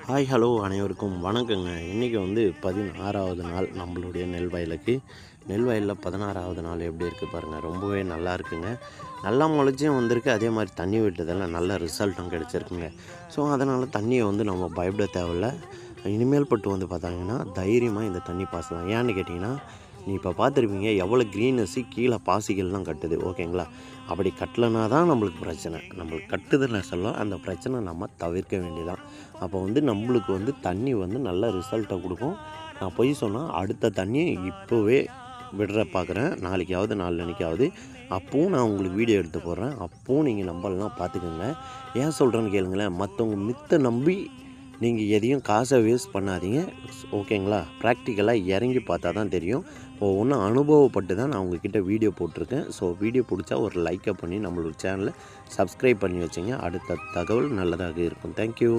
Hi hello அனைவருக்கும் வணக்கங்க. இன்றைக்கி வந்து 16வது நாள் நம்மளுடைய நெல் வயலுக்கு. நெல் வயலில் 16வது நாள் எப்படி இருக்குது பாருங்கள். ரொம்பவே நல்லா இருக்குங்க. நல்லா முளைச்சியும் வந்திருக்கு. அதே மாதிரி தண்ணி விட்டதெல்லாம் நல்ல ரிசல்ட்டும் கிடச்சிருக்குங்க. ஸோ அதனால் தண்ணியை வந்து நம்ம பயப்பட தேவையில்ல. இனிமேல் பட்டு வந்து பார்த்தாங்கன்னா தைரியமாக இந்த தண்ணி பாசலாம். ஏன்னு கேட்டிங்கன்னா நீ இப்போ பார்த்துருப்பீங்க எவ்வளோ க்ரீனஸ்ஸு கீழே பாசிகள்லாம் கட்டுது. ஓகேங்களா? அப்படி கட்டலைனா தான் நம்மளுக்கு பிரச்சனை. நம்மளுக்கு கட்டுதுன்னு சொல்ல அந்த பிரச்சனை நம்ம தவிர்க்க வேண்டியதான். அப்போ வந்து நம்மளுக்கு வந்து தண்ணி வந்து நல்ல ரிசல்ட்டை கொடுக்கும். நான் பொய் சொன்னால் அடுத்த தண்ணியை இப்போவே விடுற பார்க்குறேன். நாளைக்காவது நாளன்னைக்காவது அப்பவும் நான் உங்களுக்கு வீடியோ எடுத்து போடுறேன். அப்பவும் நீங்கள் நம்பலாம் பார்த்துக்கோங்க. ஏன் சொல்கிறேன்னு கேளுங்களேன். மற்றவங்க மித்த நம்பி நீங்கள் எதையும் காசை வேஸ்ட் பண்ணாதீங்க. ஓகேங்களா? ப்ராக்டிக்கலாக இறங்கி பார்த்தா தான் தெரியும். ஒவ்வொன்றும் அனுபவப்பட்டு தான் நான் உங்ககிட்ட வீடியோ போட்டிருக்கேன். ஸோ வீடியோ பிடிச்சா ஒரு லைக்கை பண்ணி நம்மளோட சேனலை சப்ஸ்கிரைப் பண்ணி வச்சுங்க. அடுத்த தகவல் நல்லதாக இருக்கும். தேங்க்யூ.